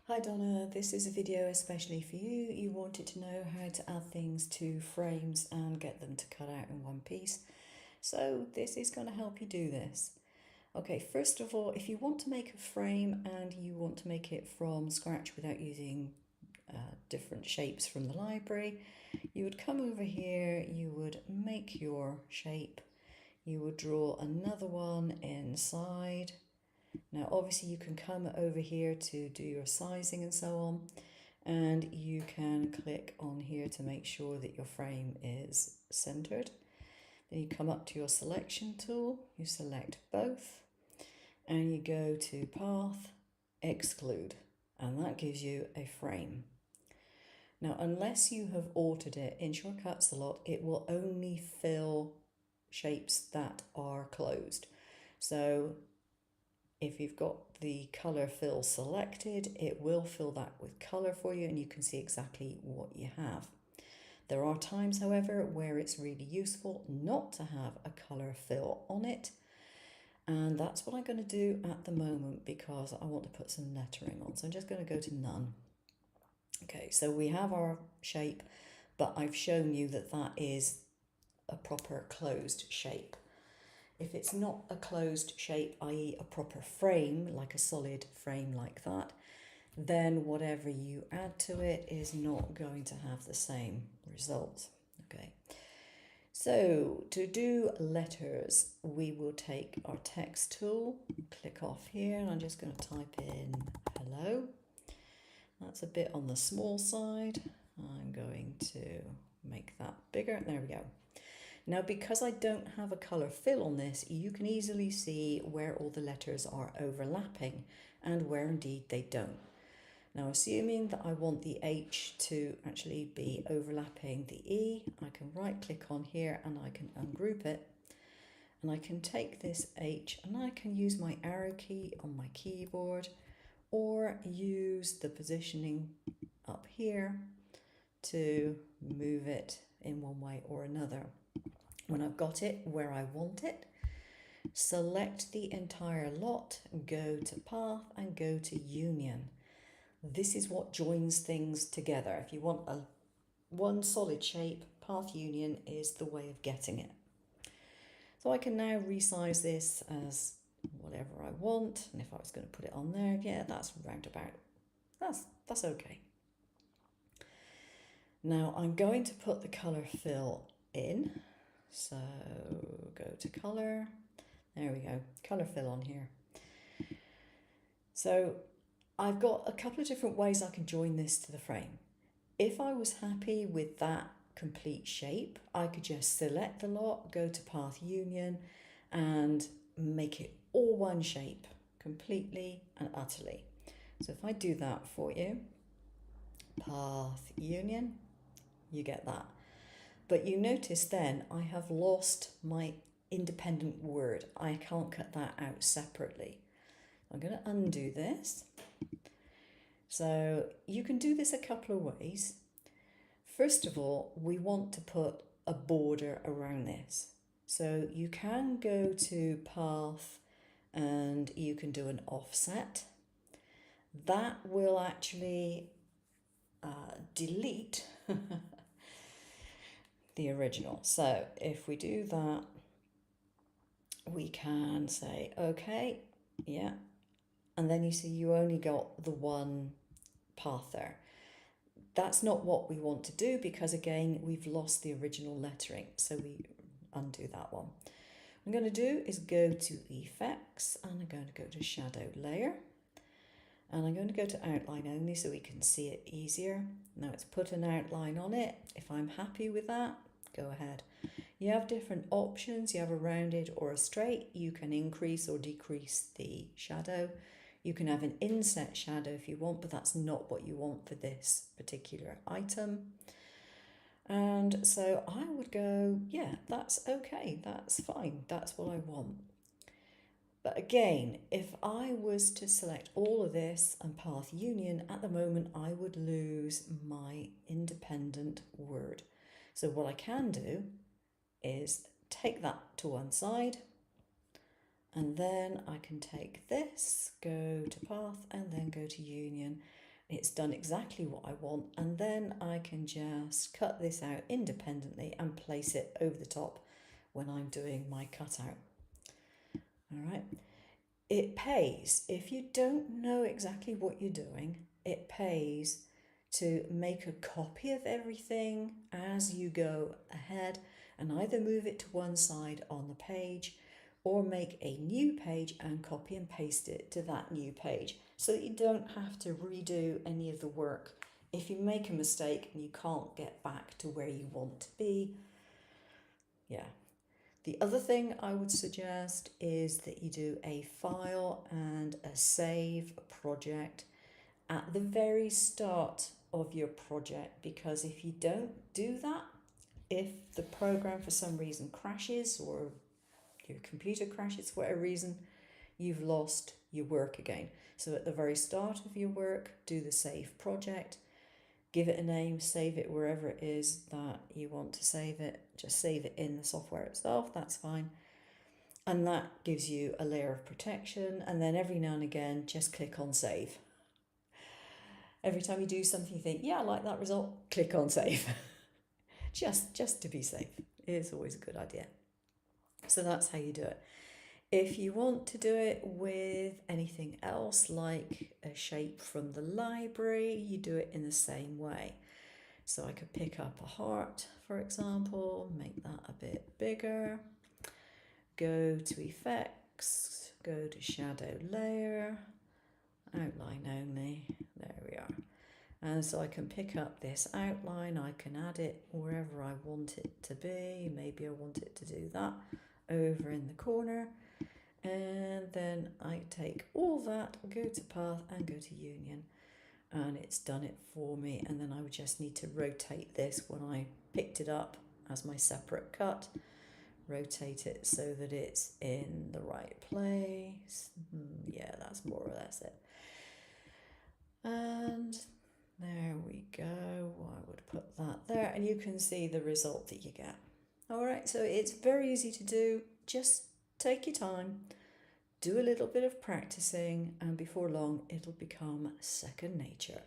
Hi Donna, this is a video especially for you. You wanted to know how to add things to frames and get them to cut out in one piece. So this is going to help you do this. Okay, first of all, if you want to make a frame and you want to make it from scratch without using different shapes from the library, you would come over here, you would make your shape, you would draw another one inside. Now obviously you can come over here to do your sizing and so on, and you can click on here to make sure that your frame is centered. Then you come up to your selection tool, you select both, and you go to path, exclude, and that gives you a frame. Now unless you have altered it in shortcuts a lot, it will only fill shapes that are closed. So if you've got the colour fill selected, it will fill that with colour for you and you can see exactly what you have. There are times, however, where it's really useful not to have a colour fill on it. And that's what I'm going to do at the moment because I want to put some lettering on. So I'm just going to go to none. Okay, so we have our shape, but I've shown you that that is a proper closed shape. If it's not a closed shape, i.e. a proper frame, like a solid frame like that, then whatever you add to it is not going to have the same results. Okay, so to do letters, we will take our text tool, click off here, and I'm just going to type in hello. That's a bit on the small side. I'm going to make that bigger. There we go. Now, because I don't have a colour fill on this, you can easily see where all the letters are overlapping and where indeed they don't. Now, assuming that I want the H to actually be overlapping the E, I can right click on here and I can ungroup it. And I can take this H and I can use my arrow key on my keyboard or use the positioning up here to move it in one way or another. When I've got it where I want it, select the entire lot, go to path and go to union. This is what joins things together. If you want one solid shape, path union is the way of getting it. So I can now resize this as whatever I want. And if I was going to put it on there, yeah, that's roundabout. That's okay. Now I'm going to put the colour fill in. So go to colour, there we go, colour fill on here. So I've got a couple of different ways I can join this to the frame. If I was happy with that complete shape, I could just select the lot, go to path union and make it all one shape, completely and utterly. So if I do that for you, path union, you get that. But you notice then I have lost my independent word. I can't cut that out separately. I'm going to undo this. So you can do this a couple of ways. First of all, we want to put a border around this. So you can go to path and you can do an offset. That will actually delete the original. So if we do that, we can say, okay, yeah. And then you see you only got the one path there. That's not what we want to do because again, we've lost the original lettering. So we undo that one. What I'm going to do is go to effects and I'm going to go to shadow layer. And I'm going to go to outline only so we can see it easier. Now it's put an outline on it. If I'm happy with that, go ahead. You have different options. You have a rounded or a straight. You can increase or decrease the shadow. You can have an inset shadow if you want, but that's not what you want for this particular item. And so I would go, yeah, that's okay. That's fine. That's what I want. But again, if I was to select all of this and path union, at the moment, I would lose my independent word. So what I can do is take that to one side and then I can take this, go to path and then go to union It's done exactly what I want, and then I can just cut this out independently and place it over the top when I'm doing my cutout. All right. It pays, if you don't know exactly what you're doing, it pays to make a copy of everything as you go ahead and either move it to one side on the page or make a new page and copy and paste it to that new page so that you don't have to redo any of the work if you make a mistake and you can't get back to where you want to be. Yeah. The other thing I would suggest is that you do a file and a save project at the very start of your project, because if you don't do that, if the program for some reason crashes or your computer crashes for whatever reason, you've lost your work again. So at the very start of your work, do the save project, give it a name, save it wherever it is that you want to save it. Just save it in the software itself, that's fine. And that gives you a layer of protection. And then every now and again, just click on save. Every time you do something you think, yeah, I like that result, click on save. just to be safe. It's always a good idea. So that's how you do it. If you want to do it with anything else, like a shape from the library, you do it in the same way. So I could pick up a heart, for example, make that a bit bigger, go to effects, go to shadow layer, outline only, there we are. And so I can pick up this outline, I can add it wherever I want it to be. Maybe I want it to do that over in the corner. And then I take all that, go to path and go to union. And it's done it for me. And then I would just need to rotate this when I picked it up as my separate cut. Rotate it so that it's in the right place. Yeah, that's more or less it. And there we go. I would put that there and you can see the result that you get. All right, so it's very easy to do. Just take your time, do a little bit of practicing, and before long it'll become second nature.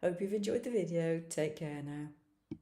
Hope you've enjoyed the video. Take care now.